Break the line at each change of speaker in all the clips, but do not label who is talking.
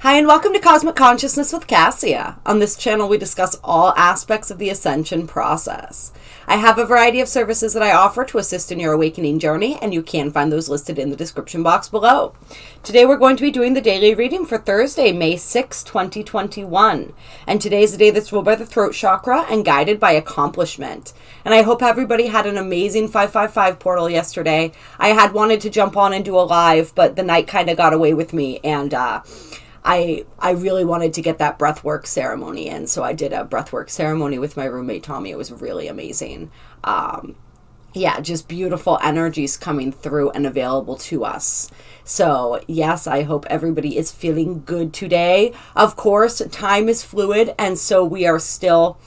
Hi, and welcome to Cosmic Consciousness with Kassia. On this channel, we discuss all aspects of the Ascension process. I have a variety of services that I offer to assist in your awakening journey, and you can find those listed in the description box below. Today, we're going to be doing the daily reading for Thursday, May 6, 2021. And today is the day that's ruled by the throat chakra and guided by accomplishment. And I hope everybody had an amazing 555 portal yesterday. I had wanted to jump on and do a live, but the night kind of got away with me, and I really wanted to get that breathwork ceremony in, so I did a breathwork ceremony with my roommate Tommy. It was really amazing. Yeah, just beautiful energies coming through and available to us. So yes, I hope everybody is feeling good today. Of course, time is fluid, and so we are still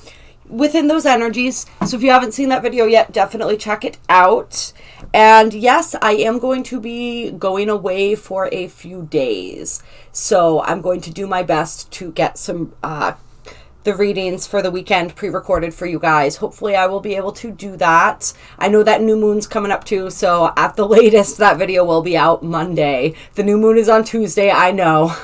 within those energies. So if you haven't seen that video yet, definitely check it out. And yes, I am going to be going away for a few days. So I'm going to do my best to get some the readings for the weekend pre-recorded for you guys. Hopefully I will be able to do that. I know that new moon's coming up too, so at the latest that video will be out Monday. The new moon is on Tuesday, I know.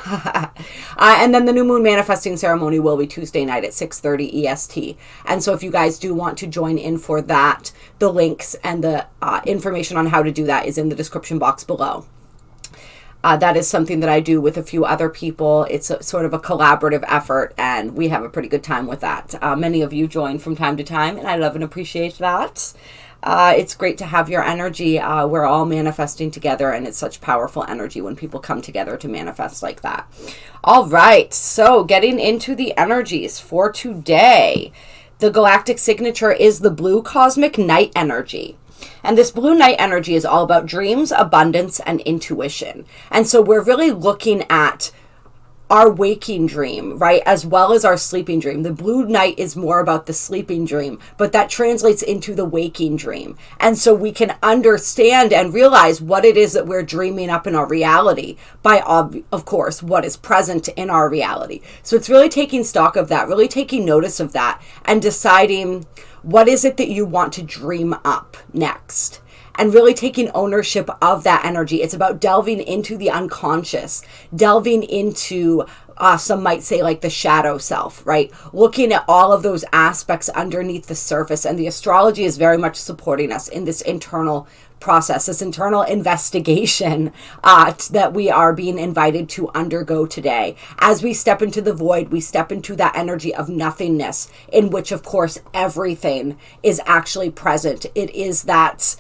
And then the new moon manifesting ceremony will be Tuesday night at 6:30 EST. And so if you guys do want to join in for that, the links and the information on how to do that is in the description box below. That is something that I do with a few other people. It's sort of a collaborative effort, and we have a pretty good time with that. Many of you join from time to time, and I love and appreciate that. It's great to have your energy. We're all manifesting together, and it's such powerful energy when people come together to manifest like that. All right, so getting into the energies for today. The Galactic Signature is the blue cosmic night energy. And this blue night energy is all about dreams, abundance, and intuition. And so we're really looking at our waking dream, right, as well as our sleeping dream. The blue night is more about the sleeping dream, but that translates into the waking dream. And so we can understand and realize what it is that we're dreaming up in our reality by, of course, what is present in our reality. So it's really taking stock of that, really taking notice of that, and deciding what is it that you want to dream up next, and really taking ownership of that energy. It's about delving into the unconscious, delving into, some might say, like the shadow self, right? Looking at all of those aspects underneath the surface. And the astrology is very much supporting us in this internal process, this internal investigation that we are being invited to undergo today. As we step into the void, we step into that energy of nothingness, in which, of course, everything is actually present. It is that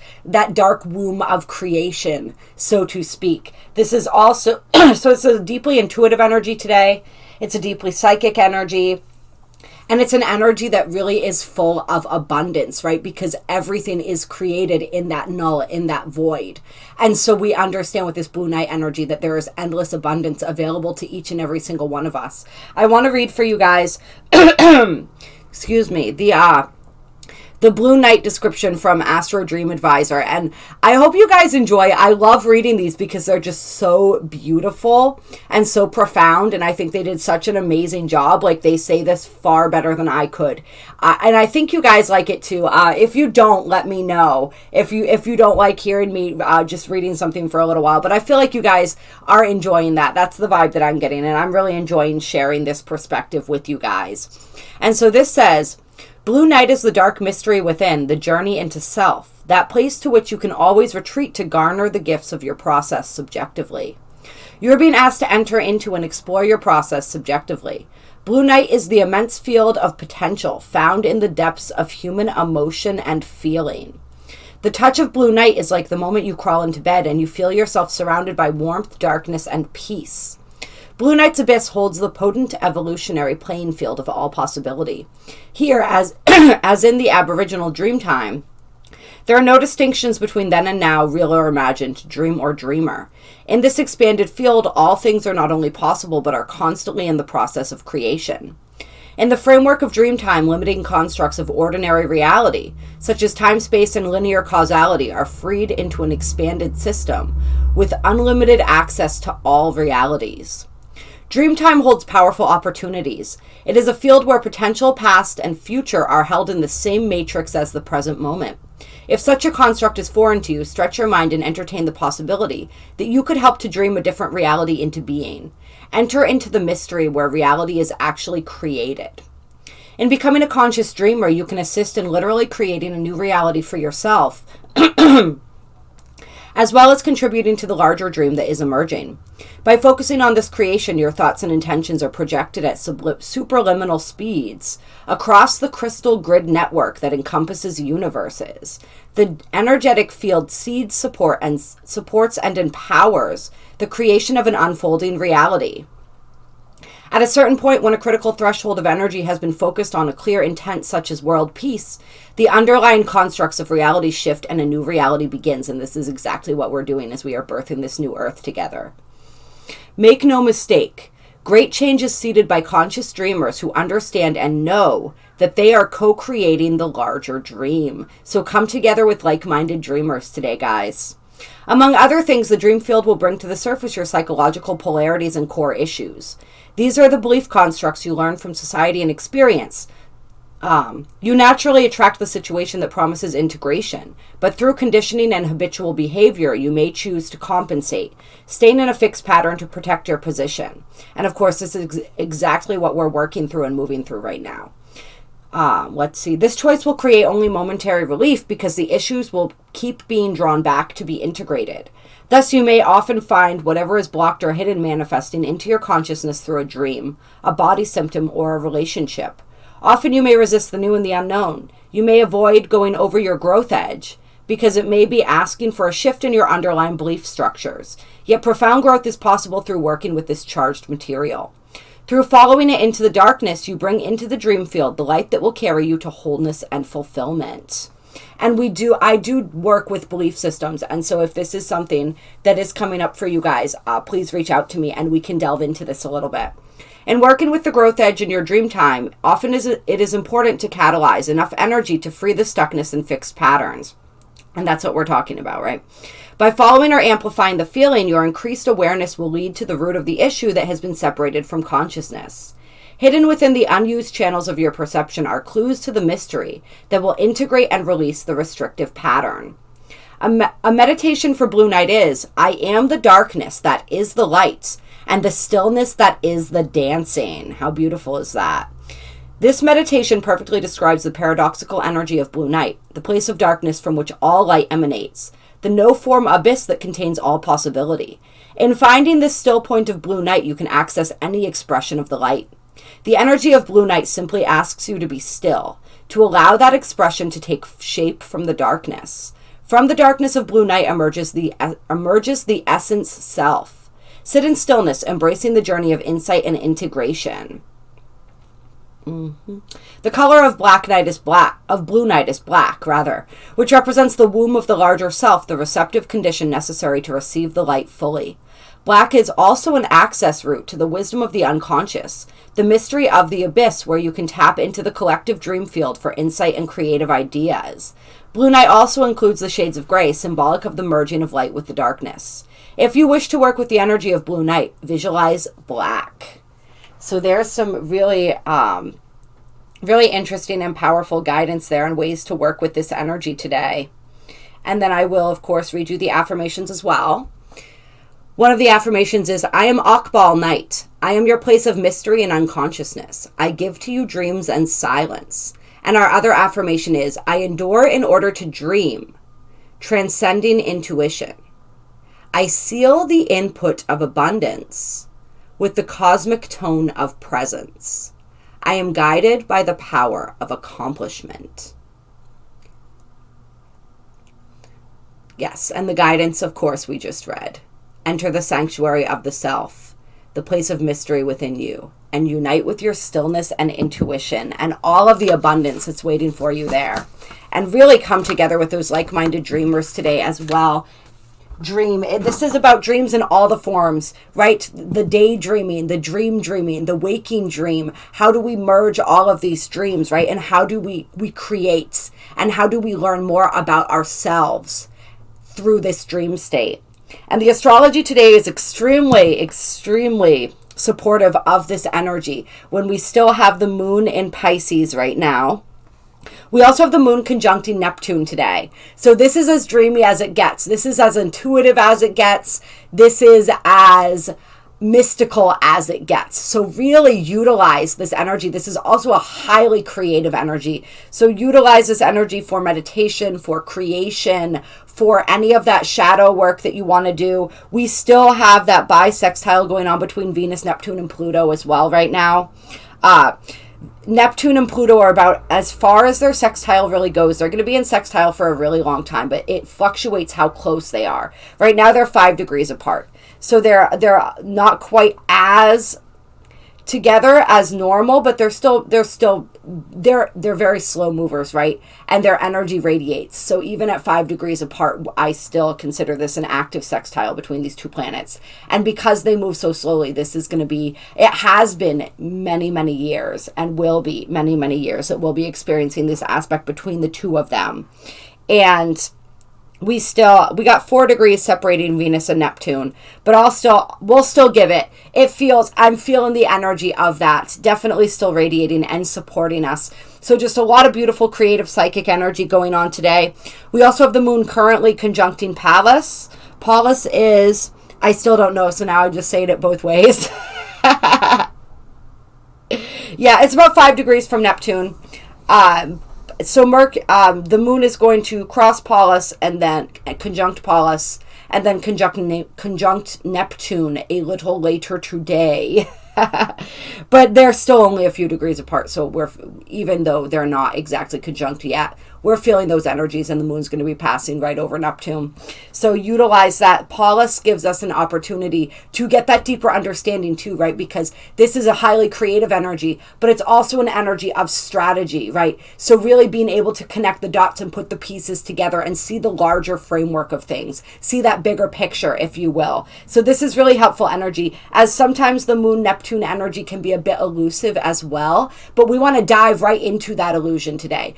dark womb of creation, so to speak. This is also, so it's a deeply intuitive energy today. It's a deeply psychic energy. And it's an energy that really is full of abundance, right? Because everything is created in that null, in that void. And so we understand with this blue night energy that there is endless abundance available to each and every single one of us. I want to read for you guys, excuse me, the Blue Night description from Astro Dream Advisor. And I hope you guys enjoy. I love reading these because they're just so beautiful and so profound. And I think they did such an amazing job. Like, they say this far better than I could. And I think you guys like it too. If you don't, let me know. If you don't like hearing me just reading something for a little while. But I feel like you guys are enjoying that. That's the vibe that I'm getting. And I'm really enjoying sharing this perspective with you guys. And so this says, blue night is the dark mystery within, the journey into self, that place to which you can always retreat to garner the gifts of your process subjectively. You are being asked to enter into and explore your process subjectively. Blue night is the immense field of potential found in the depths of human emotion and feeling. The touch of blue night is like the moment you crawl into bed and you feel yourself surrounded by warmth, darkness, and peace. Blue Night's abyss holds the potent evolutionary playing field of all possibility. Here, as in the Aboriginal Dreamtime, there are no distinctions between then and now, real or imagined, dream or dreamer. In this expanded field, all things are not only possible, but are constantly in the process of creation. In the framework of Dreamtime, limiting constructs of ordinary reality, such as time, space, and linear causality, are freed into an expanded system with unlimited access to all realities. Dreamtime holds powerful opportunities. It is a field where potential, past, and future are held in the same matrix as the present moment. If such a construct is foreign to you, stretch your mind and entertain the possibility that you could help to dream a different reality into being. Enter into the mystery where reality is actually created. In becoming a conscious dreamer, you can assist in literally creating a new reality for yourself, as well as contributing to the larger dream that is emerging. By focusing on this creation, your thoughts and intentions are projected at superliminal speeds across the crystal grid network that encompasses universes. The energetic field seeds supports and empowers the creation of an unfolding reality. At a certain point, when a critical threshold of energy has been focused on a clear intent such as world peace, the underlying constructs of reality shift and a new reality begins. And this is exactly what we're doing as we are birthing this new earth together. Make no mistake, great change is seeded by conscious dreamers who understand and know that they are co-creating the larger dream. So come together with like-minded dreamers today, guys. Among other things, the dream field will bring to the surface your psychological polarities and core issues. These are the belief constructs you learn from society and experience. You naturally attract the situation that promises integration, but through conditioning and habitual behavior, you may choose to compensate, staying in a fixed pattern to protect your position. And of course, this is exactly what we're working through and moving through right now. Let's see. This choice will create only momentary relief because the issues will keep being drawn back to be integrated. Thus, you may often find whatever is blocked or hidden manifesting into your consciousness through a dream, a body symptom, or a relationship. Often you may resist the new and the unknown. You may avoid going over your growth edge because it may be asking for a shift in your underlying belief structures. Yet profound growth is possible through working with this charged material. Through following it into the darkness, you bring into the dream field the light that will carry you to wholeness and fulfillment. And I do work with belief systems. And so if this is something that is coming up for you guys, please reach out to me and we can delve into this a little bit. In working with the growth edge in your dream time, often it is important to catalyze enough energy to free the stuckness and fixed patterns. And that's what we're talking about, right? By following or amplifying the feeling, your increased awareness will lead to the root of the issue that has been separated from consciousness. Hidden within the unused channels of your perception are clues to the mystery that will integrate and release the restrictive pattern. A meditation for Blue Night is, I am the darkness that is the light, and the stillness that is the dancing. How beautiful is that? This meditation perfectly describes the paradoxical energy of Blue Night, the place of darkness from which all light emanates, the no-form abyss that contains all possibility. In finding this still point of Blue Night, you can access any expression of the light. The energy of Blue Night simply asks you to be still, to allow that expression to take shape from the darkness. From the darkness of Blue Night emerges the essence self. Sit in stillness, embracing the journey of insight and integration. The color of Blue Night is black, which represents the womb of the larger self, the receptive condition necessary to receive the light fully. Black is also an access route to the wisdom of the unconscious, the mystery of the abyss where you can tap into the collective dream field for insight and creative ideas. Blue Night also includes the shades of gray, symbolic of the merging of light with the darkness. If you wish to work with the energy of Blue Night, visualize black. So there's some really interesting and powerful guidance there and ways to work with this energy today. And then I will, of course, read you the affirmations as well. One of the affirmations is, I am Akbal Night. I am your place of mystery and unconsciousness. I give to you dreams and silence. And our other affirmation is, I endure in order to dream, transcending intuition. I seal the input of abundance with the cosmic tone of presence. I am guided by the power of accomplishment. Yes, and the guidance, of course, we just read. Enter the sanctuary of the self, the place of mystery within you, and unite with your stillness and intuition and all of the abundance that's waiting for you there. And really come together with those like-minded dreamers today as well. This is about dreams in all the forms, right? The daydreaming, the dreaming, the waking dream. How do we merge all of these dreams, right? And how do we create? And how do we learn more about ourselves through this dream state? And the astrology today is extremely, extremely supportive of this energy. When we still have the moon in Pisces right now, we also have the moon conjuncting Neptune today. So this is as dreamy as it gets. This is as intuitive as it gets. This is as mystical as it gets. So really utilize this energy. This is also a highly creative energy. So utilize this energy for meditation, for creation, for any of that shadow work that you want to do. We still have that bisextile going on between Venus, Neptune, and Pluto as well right now. Neptune and Pluto are about, as far as their sextile really goes, they're going to be in sextile for a really long time, but it fluctuates how close they are. Right now they're 5 degrees apart. So they're not quite as together as normal, but they're very slow movers, right? And their energy radiates. So even at 5 degrees apart, I still consider this an active sextile between these two planets. And because they move so slowly, this is going to be, it has been many, many years and will be many, many years that we'll be experiencing this aspect between the two of them. And we got 4 degrees separating Venus and Neptune, but we'll still give it. I'm feeling the energy of that, definitely still radiating and supporting us. So just a lot of beautiful creative psychic energy going on today. We also have the moon currently conjuncting Pallas. Pallas is, I still don't know, so now I'm just saying it both ways. Yeah, it's about 5 degrees from Neptune. So the moon is going to cross Pallas and then conjunct Pallas and then conjunct Neptune a little later today. But they're still only a few degrees apart. So even though they're not exactly conjunct yet, we're feeling those energies, and the moon's going to be passing right over Neptune. So utilize that. Pallas gives us an opportunity to get that deeper understanding too, right? Because this is a highly creative energy, but it's also an energy of strategy, right? So really being able to connect the dots and put the pieces together and see the larger framework of things, see that bigger picture, if you will. So this is really helpful energy, as sometimes the moon Neptune energy can be a bit elusive as well, but we want to dive right into that illusion today.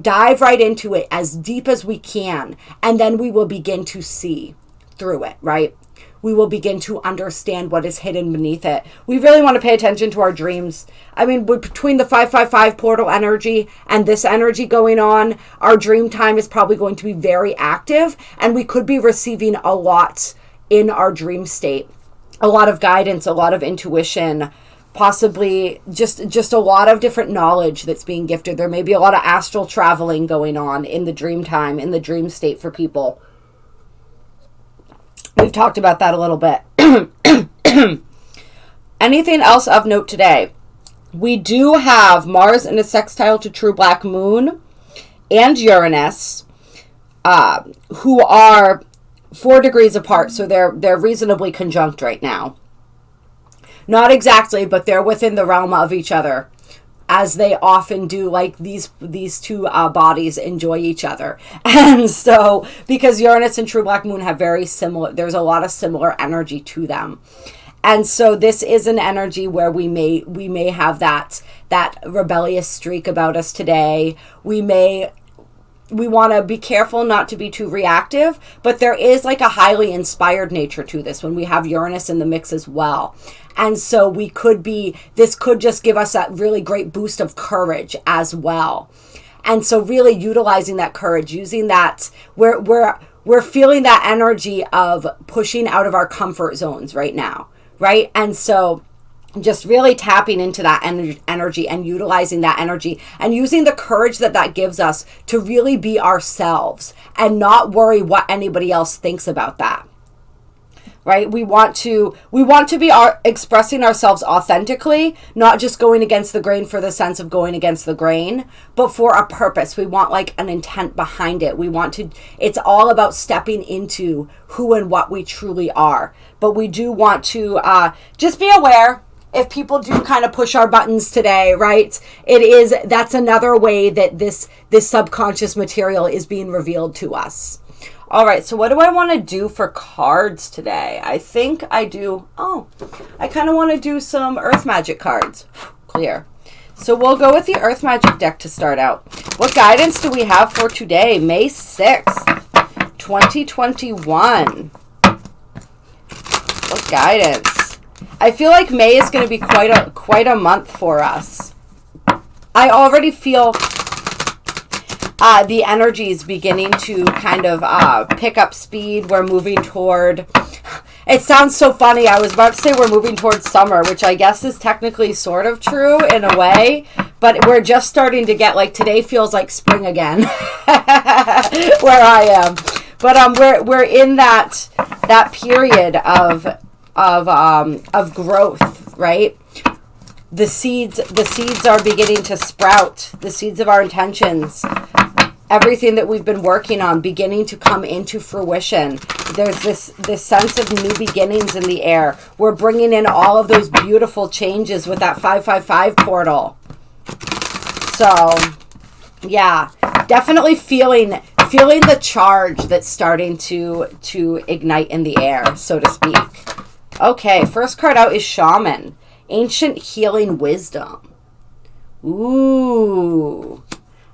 Dive right into it as deep as we can, and then we will begin to see through it, right? We will begin to understand what is hidden beneath it. We really want to pay attention to our dreams. I mean, between the 555 portal energy and this energy going on, our dream time is probably going to be very active, and we could be receiving a lot in our dream state. A lot of guidance, a lot of intuition, possibly just a lot of different knowledge that's being gifted. There may be a lot of astral traveling going on in the dream time, in the dream state for people. We've talked about that a little bit. Anything else of note today? We do have Mars in a sextile to true black moon and Uranus, who are 4 degrees apart, so they're reasonably conjunct right now. Not exactly, but they're within the realm of each other, as they often do. Like these two bodies enjoy each other. And so, because Uranus and true black moon have there's a lot of similar energy to them. And so this is an energy where we may have that rebellious streak about us today. We want to be careful not to be too reactive, but there is like a highly inspired nature to this when we have Uranus in the mix as well. And so this could just give us that really great boost of courage as well. And so really utilizing that courage, using that, we're feeling that energy of pushing out of our comfort zones right now, right? And so just really tapping into that energy and utilizing that energy and using the courage that gives us to really be ourselves and not worry what anybody else thinks about that. Right? We want to be expressing ourselves authentically, not just going against the grain for the sense of going against the grain, but for a purpose. We want like an intent behind it. It's all about stepping into who and what we truly are. But we do want to just be aware if people do kind of push our buttons today, right? That's another way that this subconscious material is being revealed to us. All right, so what do I want to do for cards today? I think I kind of want to do some Earth Magic cards. Clear. So we'll go with the Earth Magic deck to start out. What guidance do we have for today, May 6th, 2021? What guidance? I feel like May is going to be quite a month for us. I already feel the energy is beginning to kind of pick up speed. We're moving toward, It sounds so funny. I was about to say we're moving towards summer, which I guess is technically sort of true in a way, but we're just starting to get, like, today feels like spring again where I am. But we're in that period of growth, right? The seeds are beginning to sprout. The seeds of our intentions, everything that we've been working on, beginning to come into fruition. There's this sense of new beginnings in the air. We're bringing in all of those beautiful changes with that 555 portal. So, yeah, definitely feeling the charge that's starting to ignite in the air, so to speak. Okay, first card out is Shaman, Ancient Healing Wisdom. Ooh,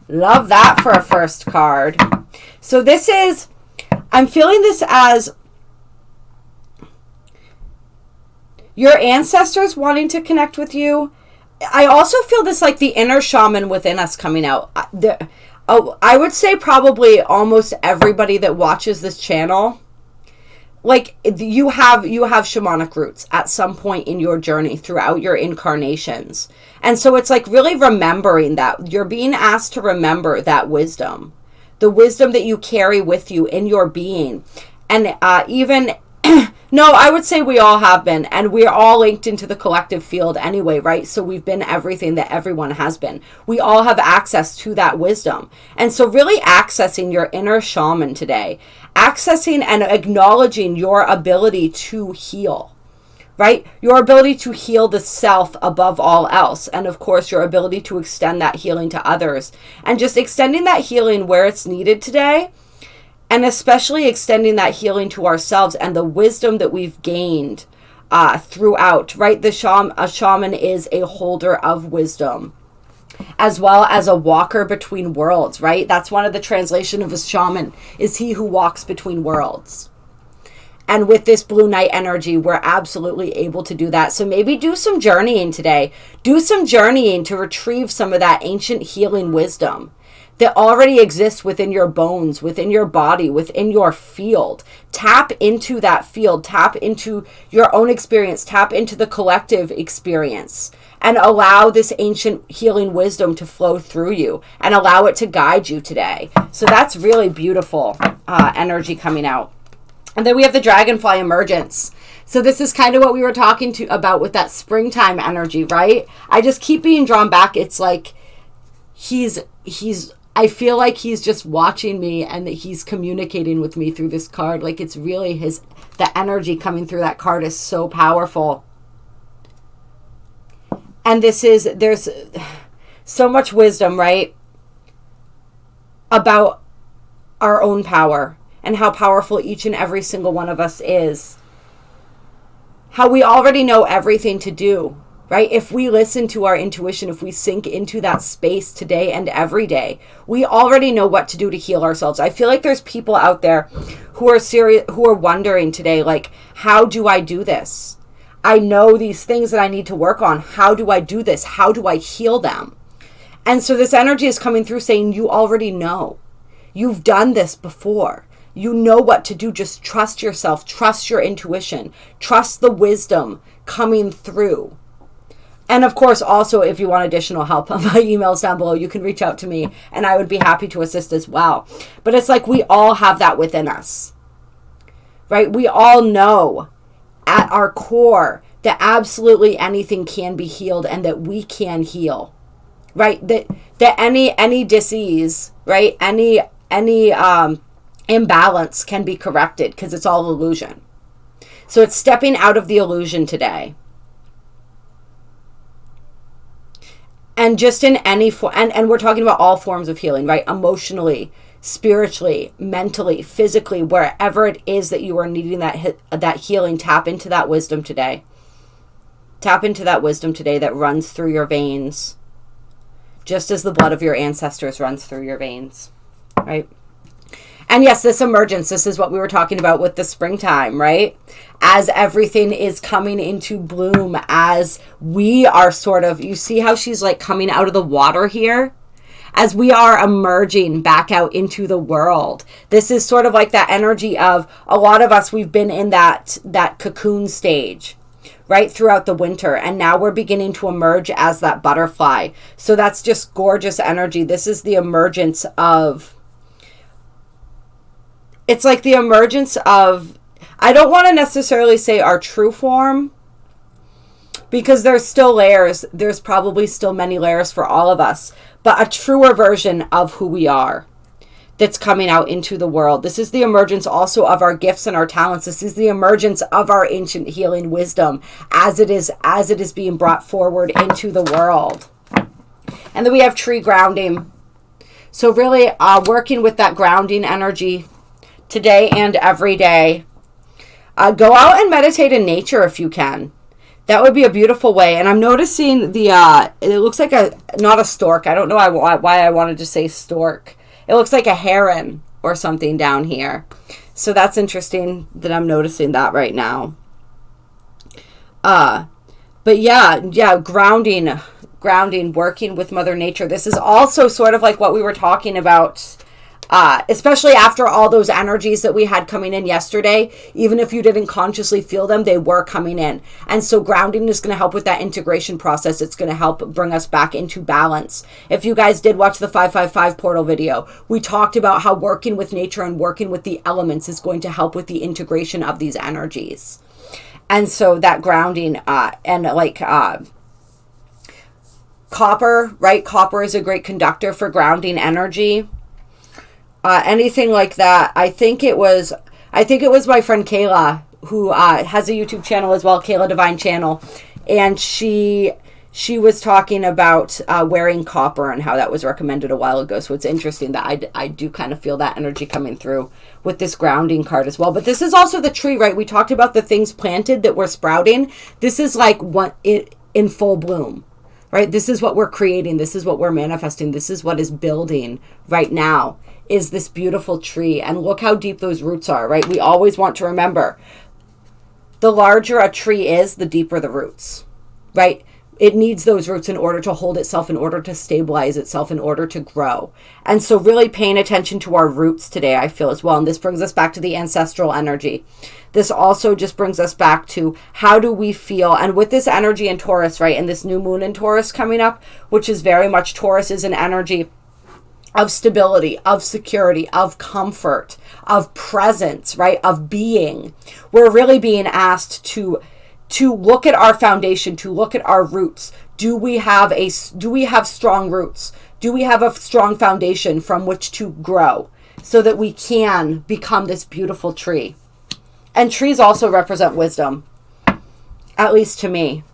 love that for a first card. So this is, I'm feeling this as your ancestors wanting to connect with you. I also feel this like the inner shaman within us coming out. I would say probably almost everybody that watches this channel, like you have shamanic roots at some point in your journey throughout your incarnations. And so it's like really remembering that you're being asked to remember that wisdom, the wisdom that you carry with you in your being. And even no, I would say we all have been, and we're all linked into the collective field anyway, right? So we've been everything that everyone has been. We all have access to that wisdom. And so really accessing your inner shaman today, accessing and acknowledging your ability to heal, right? Your ability to heal the self above all else. And of course, your ability to extend that healing to others, and just extending that healing where it's needed today. And especially extending that healing to ourselves and the wisdom that we've gained throughout, right? A shaman is a holder of wisdom, as well as a walker between worlds, right? That's one of the translation of a shaman, is he who walks between worlds. And with this blue knight energy, we're absolutely able to do that. So maybe do some journeying today. Do some journeying to retrieve some of that ancient healing wisdom that already exists within your bones, within your body, within your field. Tap into that field, tap into your own experience, tap into the collective experience, and allow this ancient healing wisdom to flow through you and allow it to guide you today. So that's really beautiful energy coming out. And then we have the Dragonfly Emergence. So this is kind of what we were talking about with that springtime energy, right? I just keep being drawn back. It's like I feel like he's just watching me and that he's communicating with me through this card. Like it's really the energy coming through that card is so powerful. And there's so much wisdom, right? About our own power and how powerful each and every single one of us is. How we already know everything to do. Right? If we listen to our intuition, if we sink into that space today and every day, we already know what to do to heal ourselves. I feel like there's people out there who are wondering today, like, how do I do this? I know these things that I need to work on. How do I do this? How do I heal them? And so this energy is coming through saying, you already know. You've done this before. You know what to do. Just trust yourself. Trust your intuition. Trust the wisdom coming through. And of course, also, if you want additional help, my email's down below. You can reach out to me and I would be happy to assist as well. But it's like we all have that within us, right? We all know at our core that absolutely anything can be healed and that we can heal, right? That any disease, right? Any imbalance can be corrected because it's all illusion. So it's stepping out of the illusion today. And just in any form, and we're talking about all forms of healing, right? Emotionally, spiritually, mentally, physically, wherever it is that you are needing that healing, tap into that wisdom today. Tap into that wisdom today that runs through your veins, just as the blood of your ancestors runs through your veins, right? And yes, this emergence, this is what we were talking about with the springtime, right? As everything is coming into bloom, as we are sort of, you see how she's like coming out of the water here? as we are emerging back out into the world. This is sort of like that energy of a lot of us, we've been in that cocoon stage, right, throughout the winter, and now we're beginning to emerge as that butterfly. So that's just gorgeous energy. This is the emergence of, it's like the emergence of, I don't want to necessarily say our true form, because there's still layers. There's probably still many layers for all of us, but a truer version of who we are that's coming out into the world. This is the emergence also of our gifts and our talents. This is the emergence of our ancient healing wisdom as it is being brought forward into the world. And then we have tree grounding. So really working with that grounding energy today and every day. Go out and meditate in nature if you can. That would be a beautiful way. And I'm noticing it looks like not a stork. I don't know why I wanted to say stork. It looks like a heron or something down here. So that's interesting that I'm noticing that right now. But yeah, grounding, working with Mother Nature. This is also sort of like what we were talking about, especially after all those energies that we had coming in yesterday. Even if you didn't consciously feel them, they were coming in. And so grounding is going to help with that integration process. It's going to help bring us back into balance. If you guys did watch the 555 portal video, we talked about how working with nature and working with the elements is going to help with the integration of these energies. And so that grounding and like copper, right? Copper is a great conductor for grounding energy. Anything like that. I think it was my friend Kayla, who has a YouTube channel as well, Kayla Divine Channel, and she was talking about wearing copper and how that was recommended a while ago. So it's interesting that I do kind of feel that energy coming through with this grounding card as well. But this is also the tree, right? We talked about the things planted that were sprouting. This is like in full bloom, right? This is what we're creating. This is what we're manifesting. This is what is building right now, is this beautiful tree. And look how deep those roots are, right? We always want to remember, the larger a tree is, the deeper the roots, right? It needs those roots in order to hold itself, in order to stabilize itself, in order to grow. And so really paying attention to our roots today, I feel as well. And this brings us back to the ancestral energy. This also just brings us back to how do we feel. And with this energy in Taurus, right, and this new moon in Taurus coming up, which is very much, Taurus is an energy of stability, of security, of comfort, of presence, right, of being. We're really being asked to look at our foundation, to look at our roots. Do we have strong roots? Do we have a strong foundation from which to grow so that we can become this beautiful tree? And trees also represent wisdom, at least to me.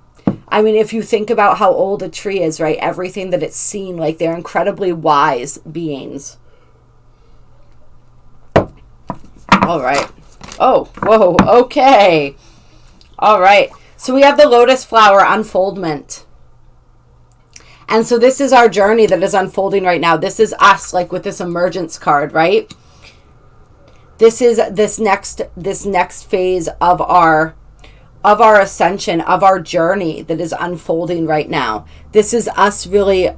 I mean, if you think about how old a tree is, right? Everything that it's seen, like, they're incredibly wise beings. All right. Oh, whoa, okay. All right. So we have the lotus flower unfoldment. And so this is our journey that is unfolding right now. This is us, like with this emergence card, right? This is this next phase of our ascension, of our journey that is unfolding right now. This is us really,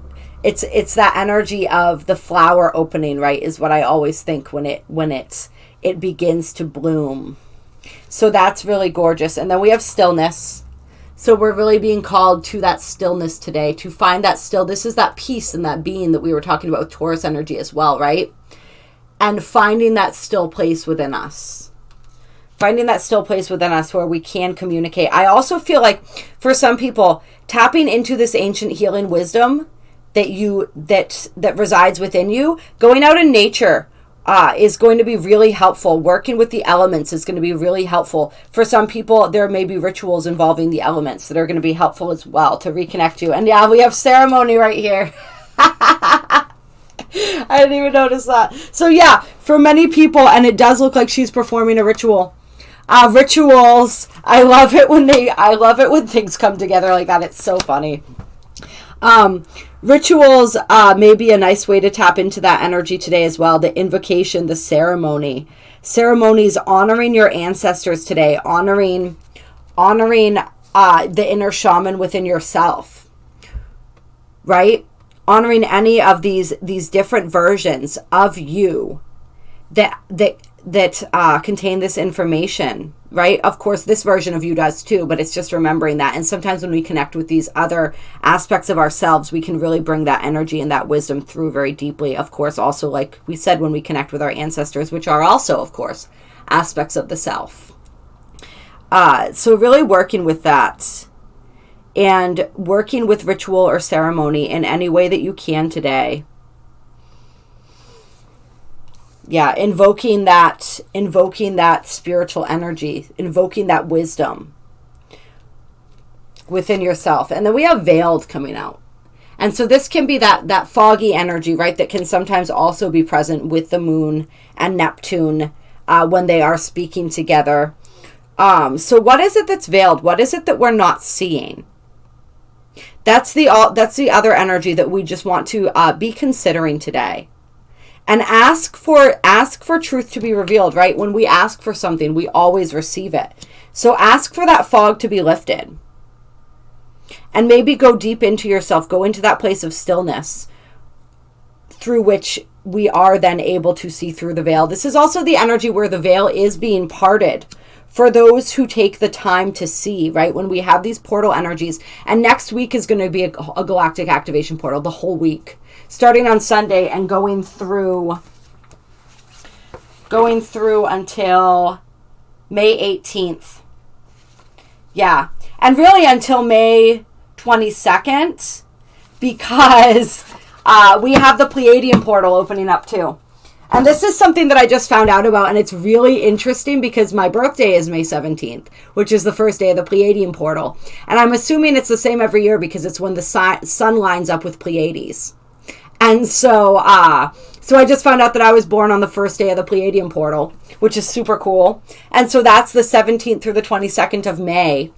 it's that energy of the flower opening, right, is what I always think when it begins to bloom. So that's really gorgeous. And then we have stillness. So we're really being called to that stillness today, to find that still. This is that peace and that being that we were talking about with Taurus energy as well, right? And finding that still place within us. Finding that still place within us where we can communicate. I also feel like for some people, tapping into this ancient healing wisdom that resides within you, going out in nature is going to be really helpful. Working with the elements is going to be really helpful. For some people, there may be rituals involving the elements that are going to be helpful as well to reconnect you. And yeah, we have ceremony right here. I didn't even notice that. So yeah, for many people, and it does look like she's performing a ritual. Rituals, I love it when things come together like that. It's so funny. Rituals may be a nice way to tap into that energy today as well. The invocation, the ceremony. Ceremonies honoring your ancestors today, honoring the inner shaman within yourself, right? honoring any of these different versions of you that contain this information, right? Of course, this version of you does too, but it's just remembering that. And sometimes when we connect with these other aspects of ourselves, we can really bring that energy and that wisdom through very deeply. Of course, also, like we said, when we connect with our ancestors, which are also, of course, aspects of the self. So really working with that and working with ritual or ceremony in any way that you can today. Yeah, invoking that spiritual energy, invoking that wisdom within yourself. And then we have veiled coming out. And so this can be that foggy energy, right, that can sometimes also be present with the moon and Neptune when they are speaking together. So what is it that's veiled? What is it that we're not seeing? That's the other energy that we just want to be considering today. And ask for truth to be revealed, right? When we ask for something, we always receive it. So ask for that fog to be lifted. And maybe go deep into yourself, go into that place of stillness through which we are then able to see through the veil. This is also the energy where the veil is being parted for those who take the time to see, right? When we have these portal energies. And next week is going to be a galactic activation portal, the whole week. Starting on Sunday and going through until May 18th. Yeah. And really until May 22nd, because we have the Pleiadian portal opening up too. And this is something that I just found out about, and it's really interesting because my birthday is May 17th, which is the first day of the Pleiadian portal. And I'm assuming it's the same every year because it's when the sun lines up with Pleiades. And so I just found out that I was born on the first day of the Pleiadian portal, which is super cool. And so that's the 17th through the 22nd of May,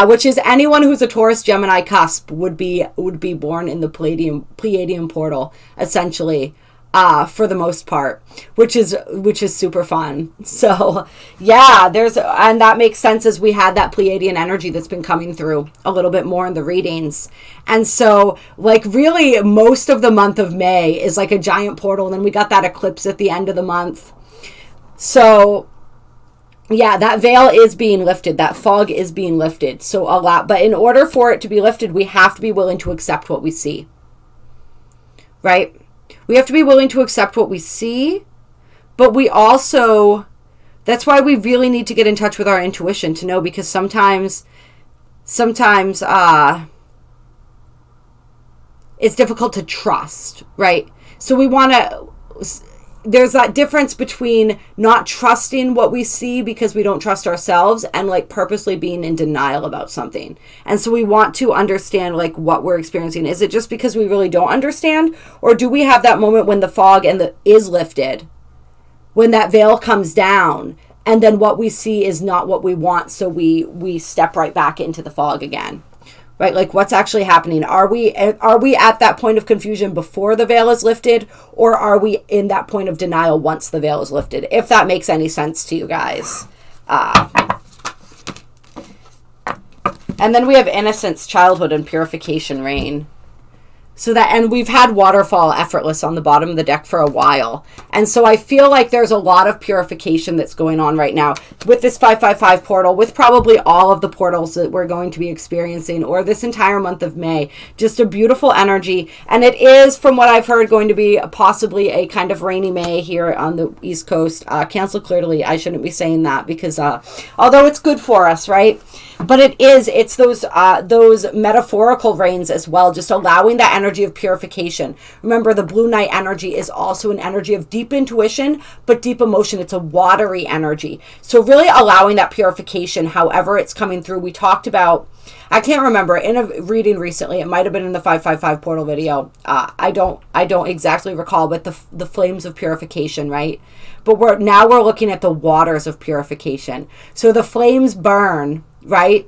which is anyone who's a Taurus Gemini cusp would be born in the Pleiadian portal, essentially. For the most part, which is super fun. So yeah, and that makes sense as we had that Pleiadian energy that's been coming through a little bit more in the readings. And so like really most of the month of May is like a giant portal. And then we got that eclipse at the end of the month. So yeah, that veil is being lifted. That fog is being lifted. So a lot, but in order for it to be lifted, we have to be willing to accept what we see, right? We have to be willing to accept what we see, but we also, that's why we really need to get in touch with our intuition to know, because sometimes it's difficult to trust, right? So we want to, there's that difference between not trusting what we see because we don't trust ourselves and like purposely being in denial about something. And so we want to understand like what we're experiencing. Is it just because we really don't understand? Or do we have that moment when the fog is lifted, when that veil comes down, and then what we see is not what we want, so we step right back into the fog again? Right? Like what's actually happening? Are we at that point of confusion before the veil is lifted, or are we in that point of denial once the veil is lifted? If that makes any sense to you guys. And then we have innocence, childhood, and purification reign. So that, and we've had waterfall effortless on the bottom of the deck for a while. And so I feel like there's a lot of purification that's going on right now with this 555 portal, with probably all of the portals that we're going to be experiencing, or this entire month of May. Just a beautiful energy. And it is, from what I've heard, going to be possibly a kind of rainy May here on the East Coast. Cancel clearly. I shouldn't be saying that because although it's good for us, right? But it's those metaphorical rains as well, just allowing that energy of purification. Remember, the blue night energy is also an energy of deep intuition, but deep emotion. It's a watery energy. So really allowing that purification, however it's coming through. We talked about, I can't remember, in a reading recently, it might have been in the 555 portal video. I don't exactly recall, but the flames of purification, right? But we're looking at the waters of purification. So the flames burn, right?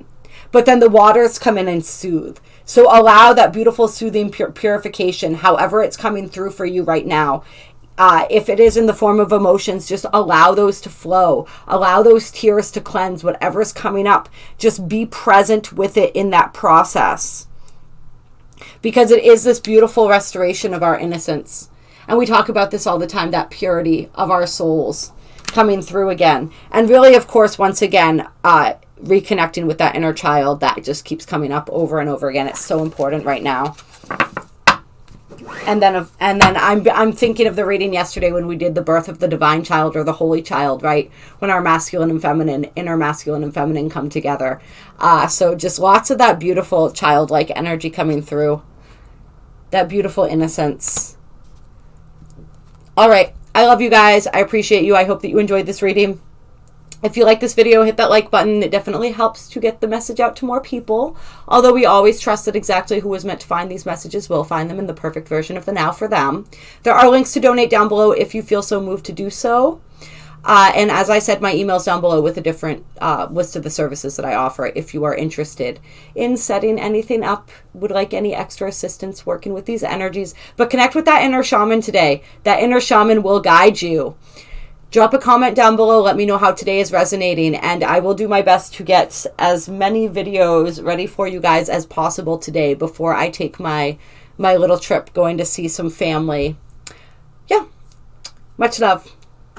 But then the waters come in and soothe. So allow that beautiful soothing purification, however it's coming through for you right now. If it is in the form of emotions, just allow those to flow. Allow those tears to cleanse whatever's coming up. Just be present with it in that process. because it is this beautiful restoration of our innocence. And we talk about this all the time, that purity of our souls coming through again. And really, of course, once again, reconnecting with that inner child that just keeps coming up over and over again. It's so important right now. And then I'm thinking of the reading yesterday when we did the birth of the divine child or the holy child, right? When our masculine and feminine, inner masculine and feminine come together. So just lots of that beautiful childlike energy coming through. That beautiful innocence. All right. I love you guys. I appreciate you. I hope that you enjoyed this reading. If you like this video, hit that like button. It definitely helps to get the message out to more people. Although we always trust that exactly who was meant to find these messages will find them in the perfect version of the now for them. There are links to donate down below if you feel so moved to do so. And as I said, my email's down below with a different list of the services that I offer if you are interested in setting anything up, would like any extra assistance working with these energies. But connect with that inner shaman today. That inner shaman will guide you. Drop a comment down below. Let me know how today is resonating. And I will do my best to get as many videos ready for you guys as possible today before I take my little trip going to see some family. Yeah. Much love.